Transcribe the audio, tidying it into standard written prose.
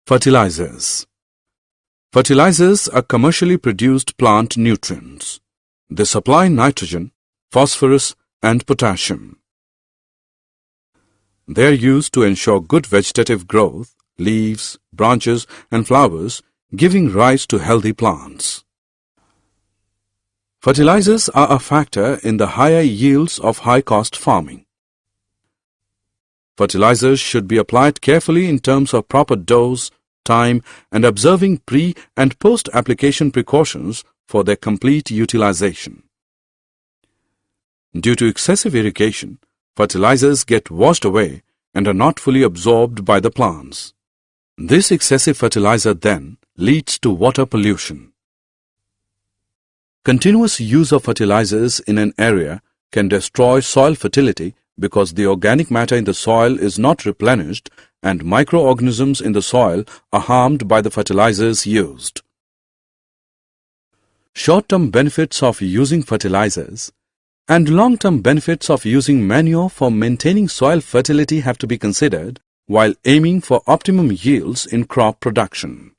Fertilizers. Fertilizers are commercially produced plant nutrients. They supply nitrogen, phosphorus, and potassium. They are used to ensure good vegetative growth, leaves, branches, and flowers, giving rise to healthy plants. Fertilizers are a factor in the higher yields of high-cost farming. Fertilizers should be applied carefully in terms of proper dose, time, and observing pre- and post-application precautions for their complete utilization. Due to excessive irrigation, fertilizers get washed away and are not fully absorbed by the plants. This excessive fertilizer then leads to water pollution. Continuous use of fertilizers in an area can destroy soil fertility because the organic matter in the soil is not replenished and microorganisms in the soil are harmed by the fertilizers used. Short-term benefits of using fertilizers and long-term benefits of using manure for maintaining soil fertility have to be considered while aiming for optimum yields in crop production.